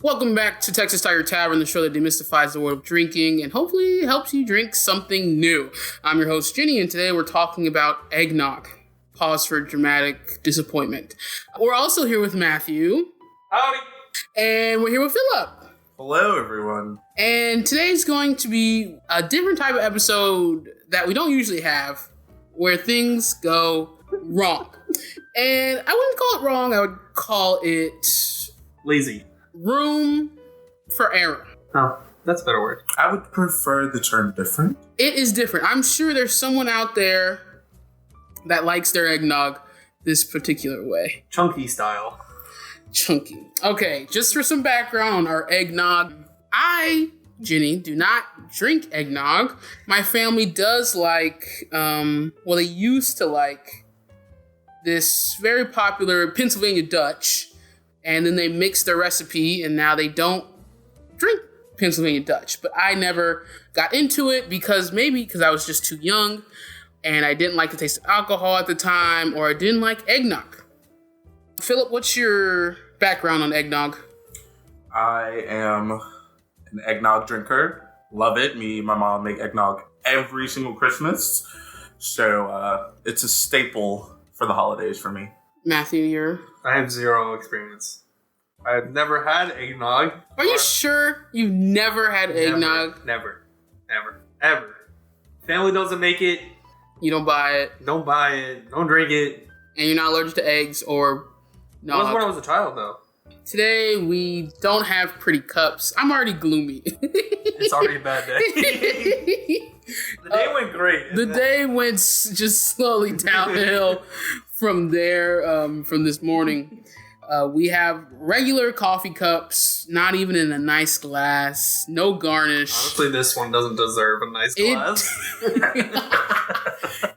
Welcome back to Texas Tiger Tavern, the show that demystifies the world of drinking and hopefully helps you drink something new. I'm your host, Ginny, and today we're talking about Egg Nog. Pause for dramatic disappointment. We're also here with Matthew. Howdy. And we're here with Philip. Hello, everyone. And today's going to be a different type of episode that we don't usually have, where things go wrong. And I wouldn't call it wrong, I would call it... Lazy. room for error. Oh, that's a better word. I would prefer the term different. It is different. I'm sure there's someone out there that likes their eggnog this particular way. Chunky style. Chunky. Okay, just for some background on our eggnog. I, Ginny, do not drink eggnog. My family does like, they used to like this very popular Pennsylvania Dutch. And then they mixed their recipe, and now they don't drink Pennsylvania Dutch. But I never got into it because I was just too young, and I didn't like the taste of alcohol at the time, or I didn't like eggnog. Philip, what's your background on eggnog? I am an eggnog drinker. Love it. Me and my mom make eggnog every single Christmas. So it's a staple for the holidays for me. Matthew, I have zero experience. I've never had eggnog. Are you sure you've never had eggnog? Never. Ever. Family doesn't make it. You don't buy it. Don't buy it. Don't drink it. And you're not allergic to eggs or... No. That was when I was a child, though. Today, we don't have pretty cups. I'm already gloomy. It's already a bad day. The day went great. The day went just slowly downhill from there, from this morning. We have regular coffee cups, not even in a nice glass, no garnish. Honestly, this one doesn't deserve a nice glass.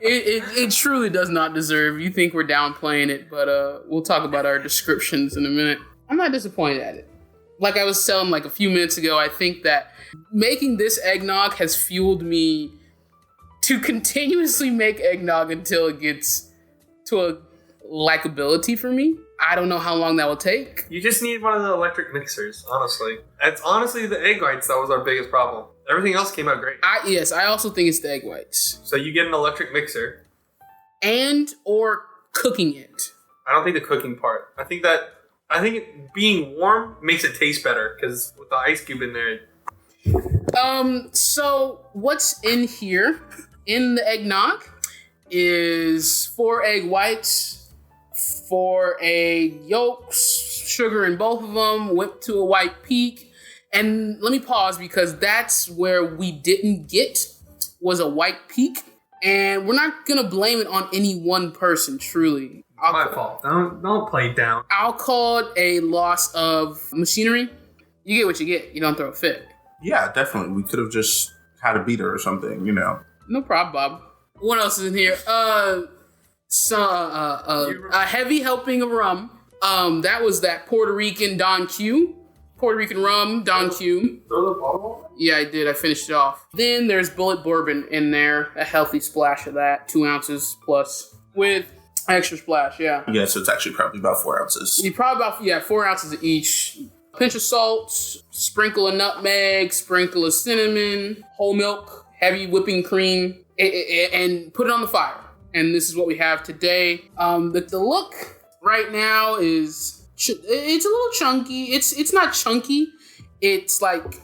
It truly does not deserve. You think we're downplaying it, but we'll talk about our descriptions in a minute. I'm not disappointed at it. Like I was telling a few minutes ago, I think that making this eggnog has fueled me to continuously make eggnog until it gets to a likability for me. I don't know how long that will take. You just need one of the electric mixers, honestly. It's honestly the egg whites that was our biggest problem. Everything else came out great. Yes, I also think it's the egg whites. So you get an electric mixer. And or cooking it. I don't think the cooking part. I think it being warm makes it taste better because with the ice cube in there. So what's in here in the eggnog is 4 egg whites, 4 egg yolks, sugar in both of them, whipped to a white peak. And let me pause because that's where we didn't get was a white peak. And we're not going to blame it on any one person, truly. My fault. Don't play it down. I'll call it a loss of machinery. You get what you get. You don't throw a fit. Yeah, definitely. We could have just had a beater or something, No problem, Bob. What else is in here? A heavy helping of rum. That was that Puerto Rican Don Q. Puerto Rican rum, Don Q. Throw the bottle? Yeah, I did. I finished it off. Then there's Bullet Bourbon in there. A healthy splash of that. 2 ounces plus. With extra splash, yeah. Yeah, so it's actually probably about 4 ounces. You probably about 4 ounces of each. Pinch of salt, sprinkle of nutmeg, sprinkle of cinnamon, whole milk, heavy whipping cream, and put it on the fire. And this is what we have today. The look right now is it's a little chunky. It's not chunky. It's like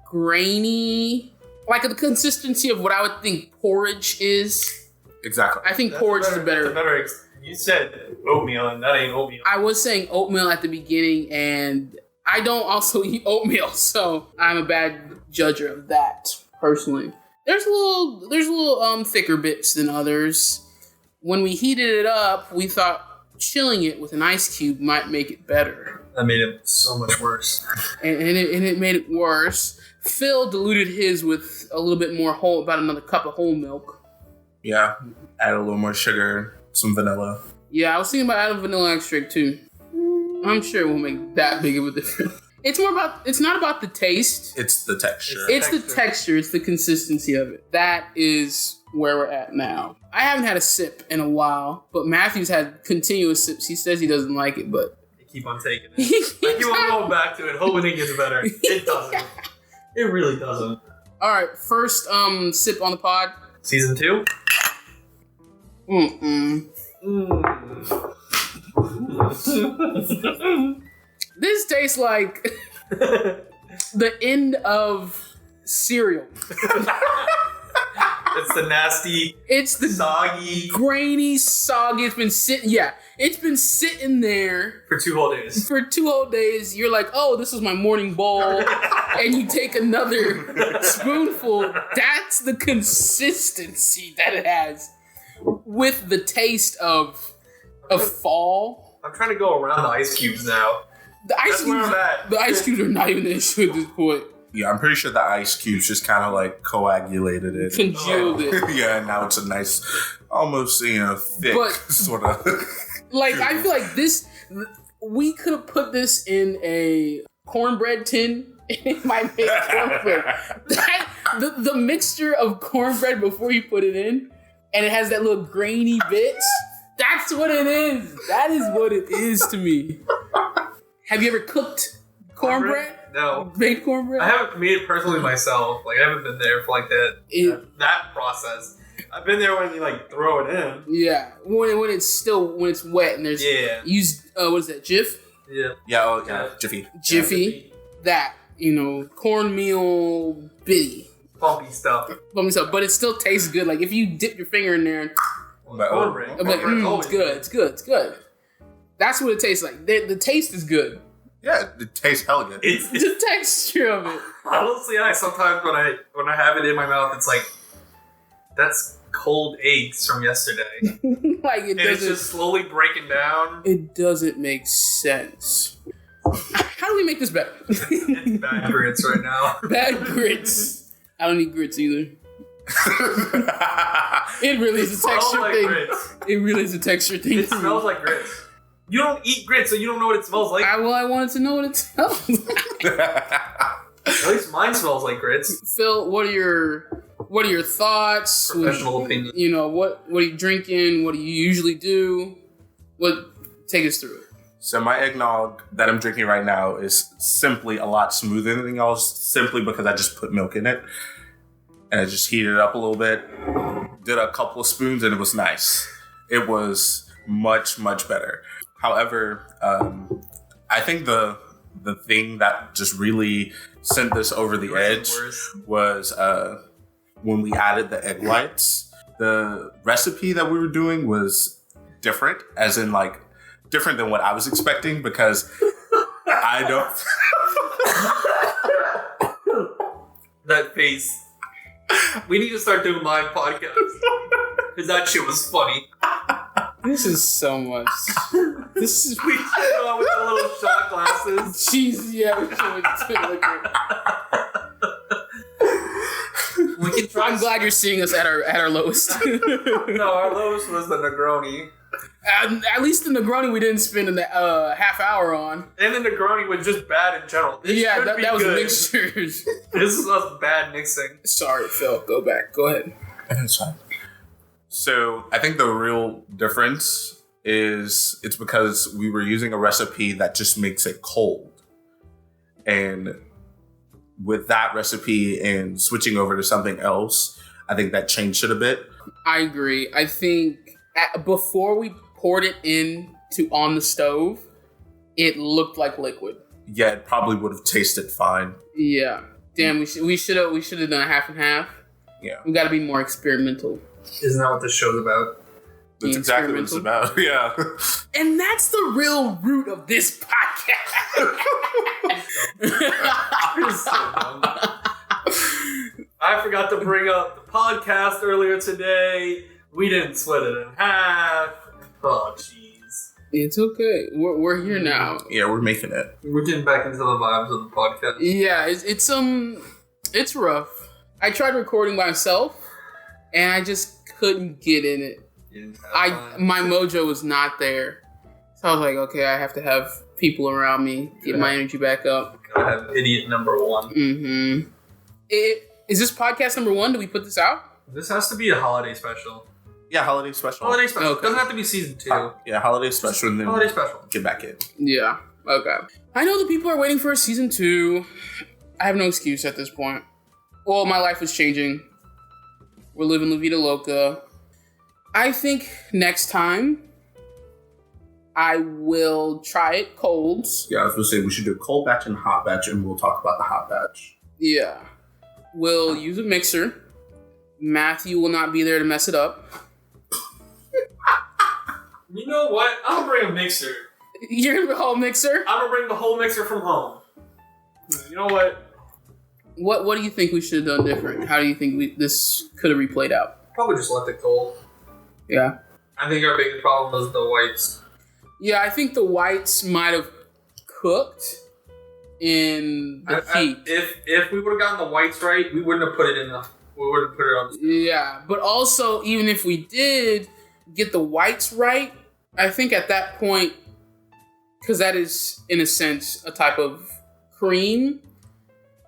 grainy, like the consistency of what I would think porridge is. Exactly. I think porridge is a better. You said oatmeal, and that ain't oatmeal. I was saying oatmeal at the beginning, and I don't also eat oatmeal, so I'm a bad judger of that, personally. There's a little thicker bits than others. When we heated it up, we thought chilling it with an ice cube might make it better. That made it so much worse. and it made it worse. Phil diluted his with a little bit more about another cup of whole milk. Yeah, add a little more sugar, some vanilla. Yeah, I was thinking about adding vanilla extract too. I'm sure it won't make that big of a difference. It's not about the taste. It's the texture. It's the texture. It's the consistency of it. That is where we're at now. I haven't had a sip in a while, but Matthew's had continuous sips. He says he doesn't like it, but keep on taking it. I keep on going back to it, hoping it gets better. It doesn't. It really doesn't. All right, first sip on the pod. Season 2? This tastes like the end of cereal. It's the nasty, it's the soggy, grainy, soggy. It's been sitting there for 2 whole days. For 2 whole days, you're like, oh, this is my morning bowl, and you take another spoonful. That's the consistency that it has, with the taste of fall. I'm trying to go around the ice cubes now. The ice cubes are not even an issue at this point. Yeah, I'm pretty sure the ice cubes just kind of like coagulated it. Congealed it. Yeah, and now it's a nice, almost, thick sort of. Like, I feel like we could have put this in a cornbread tin. It might make cornbread. The mixture of cornbread before you put it in, and it has that little grainy bits. That's what it is. That is what it is to me. Have you ever cooked cornbread? No. Made cornbread? I haven't made it personally myself. Like, I haven't been there for like that process. I've been there when you like throw it in. Yeah, when it's wet and there's use what is that, Jif? Yeah, Jiffy. Jiffy. That cornmeal bitty. Bumpy stuff. But it still tastes good. Like if you dip your finger in there and cornbread. It's good. That's what it tastes like. The taste is good. Yeah, it tastes hella good. It's the texture of it. Honestly, sometimes when I have it in my mouth, it's like, that's cold eggs from yesterday. Like it's just slowly breaking down. It doesn't make sense. How do we make this better? It's bad grits right now. Bad grits. I don't eat grits either. It really is a texture thing. Grits. It really is a texture thing. It smells like grits. You don't eat grits, so you don't know what it smells like. I wanted to know what it smells like. At least mine smells like grits. Phil, what are your thoughts? Professional opinion. What are you drinking? What do you usually do? Take us through it. So my eggnog that I'm drinking right now is simply a lot smoother than y'all's, simply because I just put milk in it. And I just heated it up a little bit. Did a couple of spoons and it was nice. It was much, much better. However, I think the thing that just really sent this over the edge was when we added the egg whites. The recipe that we were doing was different, as in like different than what I was expecting, because I don't. That face. We need to start doing live podcasts because that shit was funny. This is so much. We should go out with the little shot glasses. Jeez, yeah, we can try. I'm glad you're seeing us at our lowest. No, our lowest was the Negroni. At least the Negroni we didn't spend a half hour on. And the Negroni was just bad in general. That was mixtures. This is us bad mixing. Sorry, Phil. Go back. Go ahead. It's fine. So I think the real difference is it's because we were using a recipe that just makes it cold. And with that recipe and switching over to something else, I think that changed it a bit. I agree. I think before we poured it on the stove, it looked like liquid. Yeah, it probably would have tasted fine. Yeah. Damn, we should have done a half and half. Yeah. We got to be more experimental. Isn't that what this show's about? That's exactly what it's about. Yeah. And that's the real root of this podcast. I forgot to bring up the podcast earlier today. We didn't split it in half. Oh, jeez. It's okay. We're here now. Yeah, we're making it. We're getting back into the vibes of the podcast. Yeah, it's rough. I tried recording myself, and I just couldn't get in it. My mojo was not there. So I was like, okay, I have to have people around me, get my energy back up. Gotta have idiot number one. Mm-hmm. Is this podcast number one? Do we put this out? This has to be a holiday special. Yeah, holiday special. Holiday special. Okay. Doesn't have to be season 2. Yeah, holiday special, and then Holiday special. get back in. Yeah. Okay. I know the people are waiting for a season 2. I have no excuse at this point. Well, my life is changing. We're living La Vida Loca. I think next time I will try it cold. Yeah, I was going to say we should do a cold batch and hot batch, and we'll talk about the hot batch. Yeah. We'll use a mixer. Matthew will not be there to mess it up. You know what? I'm gonna bring a mixer. You're gonna bring a whole mixer? I'm gonna bring the whole mixer from home. You know what? What do you think we should have done different? How do you think this could have replayed out? Probably just left it cold. Yeah. I think our biggest problem was the whites. Yeah, I think the whites might have cooked in the heat. If we would have gotten the whites right, we wouldn't have put it in the. We would have put it on. Yeah, but also even if we did get the whites right, I think at that point, because that is in a sense a type of cream,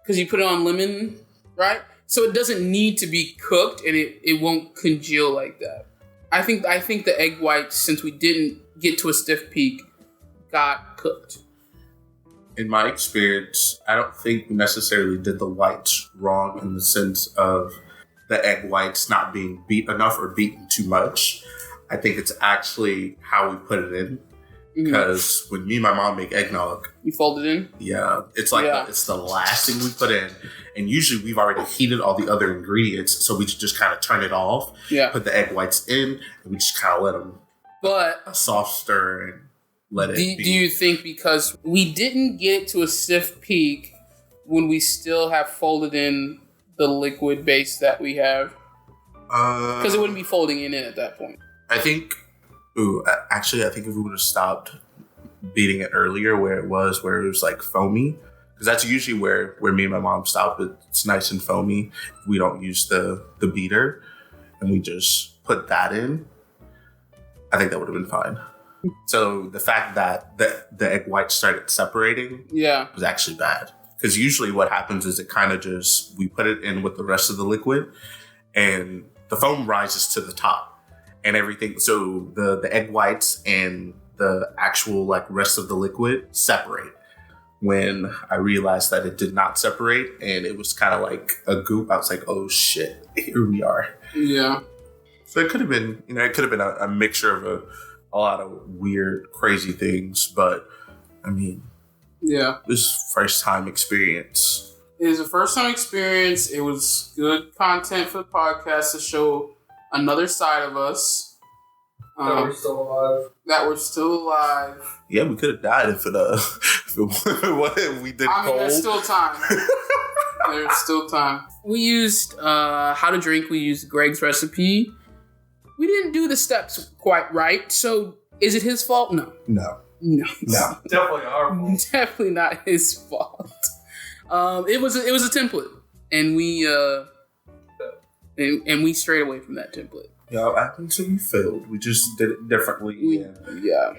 because you put it on lemon, right? So it doesn't need to be cooked, and it won't congeal like that. I think the egg whites, since we didn't get to a stiff peak, got cooked. In my experience, I don't think we necessarily did the whites wrong in the sense of the egg whites not being beat enough or beaten too much. I think it's actually how we put it in. Because when me and my mom make eggnog, you fold it in? Yeah. It's like it's the last thing we put in. And usually we've already heated all the other ingredients, so we just kind of turn it off, put the egg whites in, and we just kind of let them a soft stir and let it be. Do you think because we didn't get to a stiff peak when we still have folded in the liquid base that we have? Because it wouldn't be folding in at that point. I think if we would have stopped beating it earlier where it was like foamy, because that's usually where me and my mom stop. It's nice and foamy. We don't use the beater, and we just put that in. I think that would have been fine. So the fact that the egg whites started separating was actually bad. Because usually what happens is it kind of just, we put it in with the rest of the liquid, and the foam rises to the top. And everything, so the egg whites and the actual rest of the liquid separate. When I realized that it did not separate and it was kind of like a goop, I was like, oh shit, here we are. Yeah. So it could have been, a mixture of a lot of weird, crazy things, but I mean, it was first time experience. It was a first time experience. It was good content for the podcast to show another side of us. That we're still alive. Yeah, we could have died if we did cold. There's still time. There's still time. We used How to Drink. We used Greg's recipe. We didn't do the steps quite right. So is it his fault? No. Definitely our fault. Definitely not his fault. It was a template, and we and we strayed away from that template. Yeah, I think so. We failed. We just did it differently.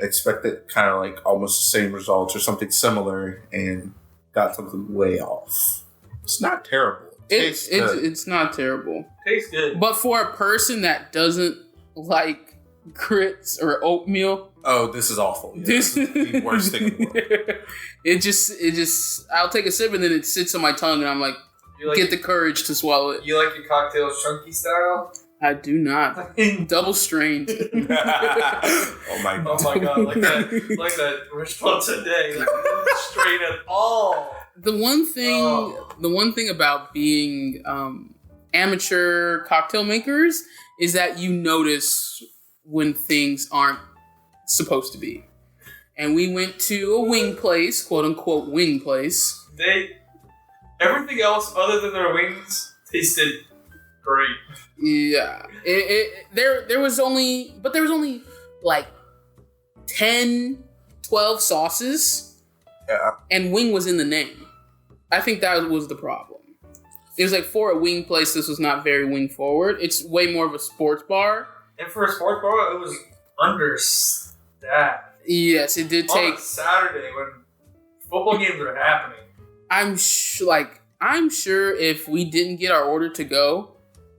Expected kind of almost the same results or something similar, and got something way off. It's not terrible. It's not terrible. Tastes good. But for a person that doesn't like grits or oatmeal, this is awful. Yeah, this is the worst thing in the world. It just I'll take a sip and then it sits on my tongue and I'm like, get the courage to swallow it. You like your cocktails chunky style? I do not. Double strained. Oh my god! Like that restaurant today. Strain it all. The one thing about being amateur cocktail makers is that you notice when things aren't supposed to be. And we went to a wing place, quote unquote wing place. Everything else other than their wings tasted great. Yeah. There was only 10, 12 sauces. Yeah. And wing was in the name. I think that was the problem. It was for a wing place, this was not very wing forward. It's way more of a sports bar. And for a sports bar, it was understaffed. Yes, it did take... On a Saturday when football games are happening. I'm sure if we didn't get our order to go,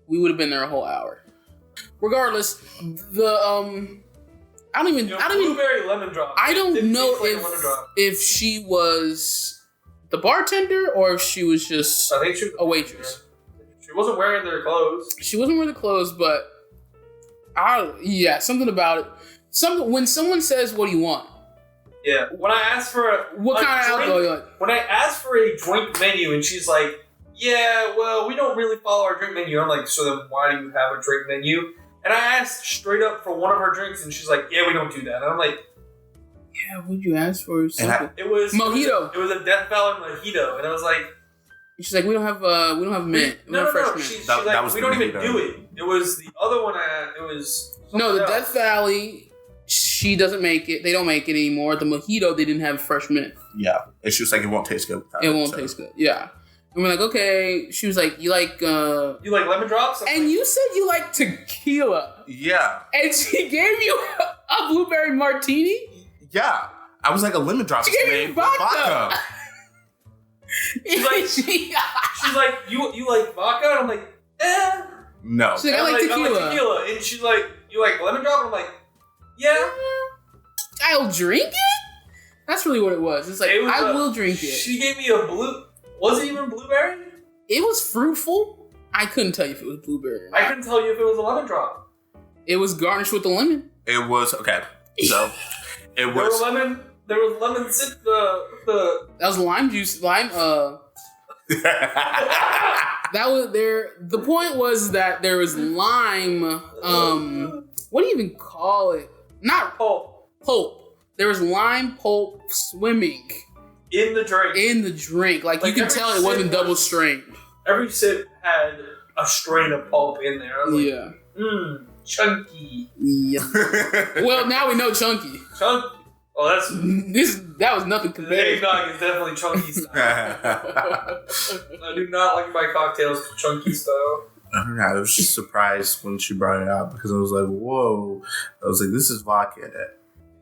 we would have been there a whole hour. Regardless, the I don't even blueberry lemon drop. I don't Didn't know taste like a lemon drop. if she was the bartender or if she was just I think she was a waitress. She wasn't wearing their clothes. She wasn't wearing the clothes, but something about it. When someone says, "What do you want?" Yeah. When I asked for What kind of alcohol you want? When I asked for a drink menu and she's like, "Yeah, well, we don't really follow our drink menu." I'm like, "So then why do you have a drink menu?" And I asked straight up for one of her drinks, and she's like, "Yeah, we don't do that." And I'm like, "Yeah, what'd you ask for?" It was mojito. It was a Death Valley mojito, and I was like, she's like, "We don't have mint. No. Fresh mint." She's like, "We don't even do it." It was the other one. It was the else. Death Valley. She doesn't make it. They don't make it anymore. The mojito, they didn't have fresh mint. Yeah, it's just like it won't taste good. It won't taste good. Yeah. And we're like, okay. She was like, you like lemon drops? And you said you like tequila. Yeah. And she gave you a blueberry martini? Yeah. I was like, a lemon drop. She gave you vodka. She's like, you like vodka? And I'm like, No. She's like, I like tequila. And she's like, you like lemon drop? And I'm like, yeah. I'll drink it? That's really what it was. It's like, I will drink it. She gave me a blue... Was it even blueberry? It was fruitful. I couldn't tell you if it was blueberry or not. I couldn't tell you if it was a lemon drop. It was garnished with a lemon. It was... Okay. So, it was... There was lemon... That was lime juice. That was there. The point was that there was lime. What do you even call it? Not pulp. There was lime pulp swimming in the drink. Like you could tell it wasn't double strained. Every sip had a strain of pulp in there. I was like, chunky. Yeah. Well, now we know chunky. Chunky. Oh, that was nothing compared. The eggnog is definitely chunky style. I do not like my cocktails chunky style. I don't know. I was just surprised when she brought it up because I was like, "Whoa!" I was like, "This is vodka in it."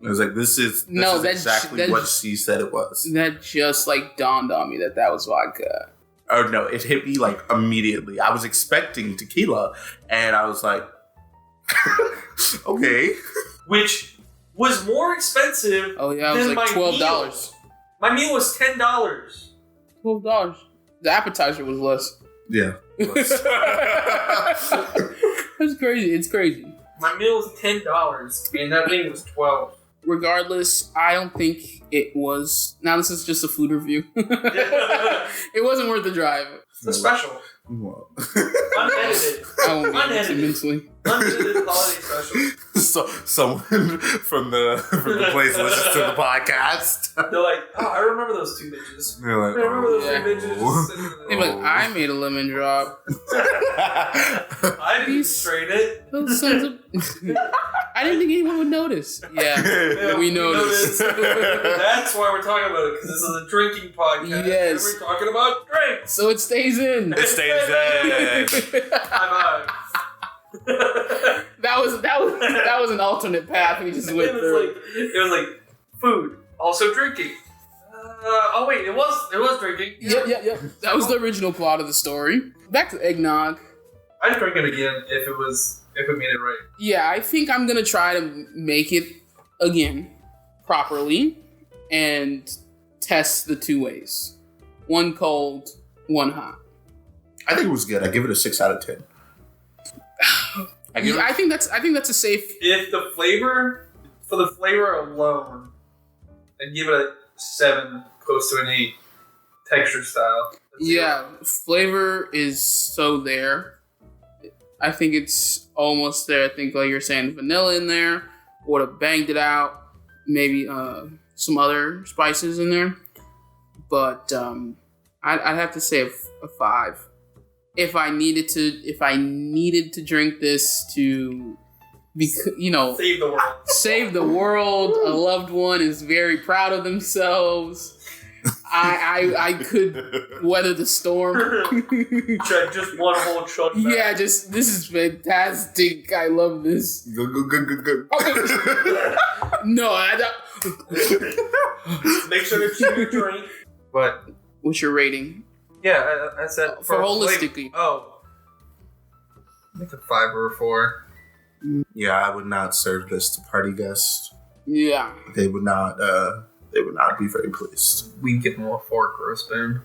I was like, "This is exactly what she said it was." That just like dawned on me that was vodka. Oh no! It hit me like immediately. I was expecting tequila, and I was like, "Okay," which was more expensive. Oh yeah, it was like $12. My meal was $10. $12. The appetizer was less. Yeah. That's crazy. It's crazy. My meal was $10, and that thing was $12. Regardless, I don't think it was. Now this is just a food review. It wasn't worth the drive. It's a special. Unedited. Unedited holiday special. So someone from the place listens to the podcast. They're like, "Oh, I remember those two bitches. They're like, I remember those two bitches." They're like, "I made a lemon drop. I didn't trade it. Those sons of." I didn't think anyone would notice. Yeah, we noticed. That's why we're talking about it, because this is a drinking podcast. Yes, and we're talking about drinks. So it stays in. It stays in. That was an alternate path we just went through. It was like food, also drinking. Oh wait, it was drinking. Yep. That was the original plot of the story. Back to eggnog. I'd drink it again if it made it right. Yeah, I think I'm gonna try to make it again properly and test the two ways. One cold, one hot. I think it was good. I give it a 6 out of 10. I think that's a safe. If the flavor alone, I'd give it a 7, close to an 8. Texture style. Yeah, flavor is so there. I think it's almost there. I think, like you're saying, vanilla in there would have banged it out. Maybe some other spices in there, but I'd have to say a 5. If I needed to drink this to, save the world, a loved one is very proud of themselves. I could weather the storm. Just one whole chunk. Yeah, this is fantastic. I love this. Good. No, I don't. Make sure to chew your drink. But what's your rating? Yeah, I said for holistically. I think a 5 or a 4. Yeah, I would not serve this to party guests. Yeah. They would not. They would not be very pleased. We give them a fork or a spoon.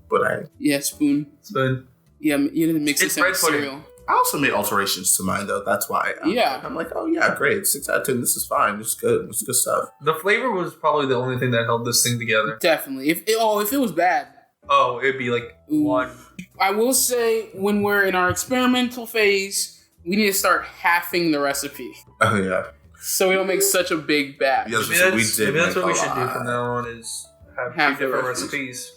But Yeah, spoon. Spoon. Yeah, you didn't mix It's it in bread pudding. cereal. I also made alterations to mine, though. That's why. I'm like, oh yeah, great, 6 out of 10. This is fine. This is good. This is good stuff. The flavor was probably the only thing that held this thing together. Definitely. If it was bad. Oh, it'd be like one. I will say, when we're in our experimental phase, we need to start halving the recipe. Oh yeah. So we don't make such a big batch. Yes, Maybe we that's, did. maybe that's make what a we should do lot. from now on is have Half 2 the different recipes. recipes.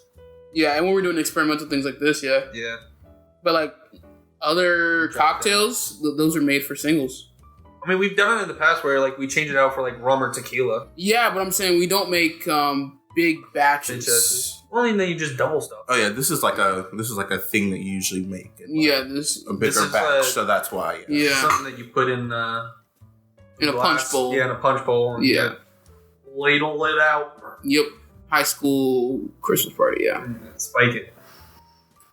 Yeah, and when we're doing experimental things like this, yeah. Yeah. But like other cocktails, those are made for singles. I mean, we've done it in the past where like we change it out for like rum or tequila. Yeah, but I'm saying we don't make big batches. Well, and then you just double stuff. Oh yeah, this is like a thing that you usually make. In, like, Yeah, this a bigger is, batch, so that's why. Yeah. yeah Something that you put in in a glass. punch bowl. Yeah, in a punch bowl. And Yeah. ladle it out. Yep. High school Christmas party. Yeah. And spike it.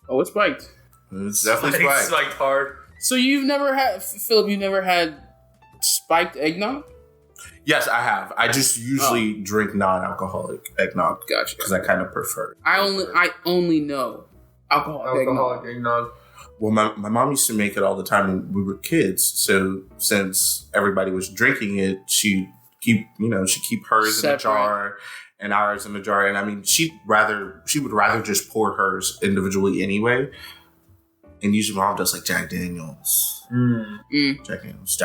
Oh, it's spiked. It's definitely spiked. Spiked hard. So you've never had Philip? You've never had spiked eggnog? Yes, I have. I just usually drink non-alcoholic eggnog Gotcha. because I kind of prefer it. I only know alcoholic eggnog. Eggnog. Well, my mom used to make it all the time when we were kids. So since everybody was drinking it, she'd keep hers in a Separate. jar and ours in a jar. And I mean, she would rather just pour hers individually anyway. And usually mom does like Jack Daniels. Jack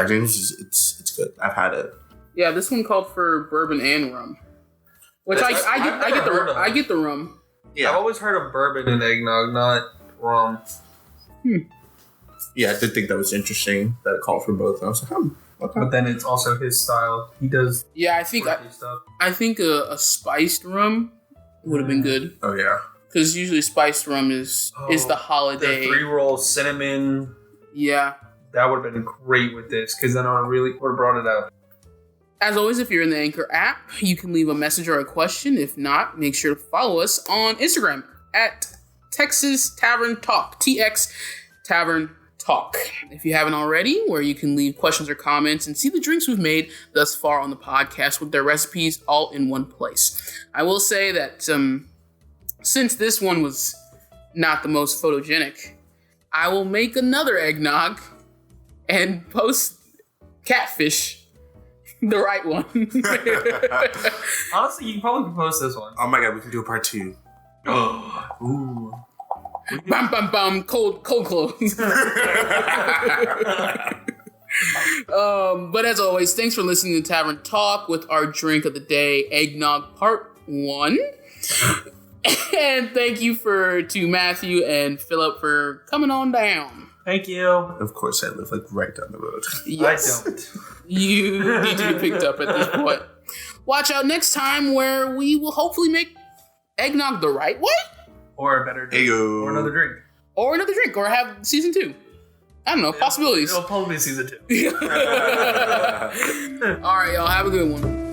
Daniels is it's good. I've had it. Yeah, this one called for bourbon and rum. Which I get the rum. Yeah, I've always heard of bourbon and eggnog, not rum. Yeah, I did think that was interesting that it called for both. And I was like, okay. But then it's also his style. He does Yeah, I think stuff. I think a spiced rum would have been good Oh yeah. because usually spiced rum is the holiday. The 3-roll cinnamon. Yeah. That would have been great with this because then I would have brought it out. As always, if you're in the Anchor app, you can leave a message or a question. If not, make sure to follow us on Instagram at Texas Tavern Talk, TX Tavern Talk. If you haven't already, where you can leave questions or comments and see the drinks we've made thus far on the podcast with their recipes all in one place. I will say that since this one was not the most photogenic, I will make another eggnog and post catfish. The right one. Honestly, you can probably post this one. Oh my god, we can do a part 2. Ooh. Bum bum bum. Cold clothes. But as always, thanks for listening to Tavern Talk with our drink of the day, Eggnog Part 1. And thank you to Matthew and Philip for coming on down. Thank you. Of course, I live like right down the road. Yes. I don't. You need to be picked up at this point. Watch out next time where we will hopefully make eggnog the right way. Or a better drink. Ayo. Or another drink. Or another drink. Or have season 2. I don't know. Possibilities. It'll probably be season 2. All right, y'all. Have a good one.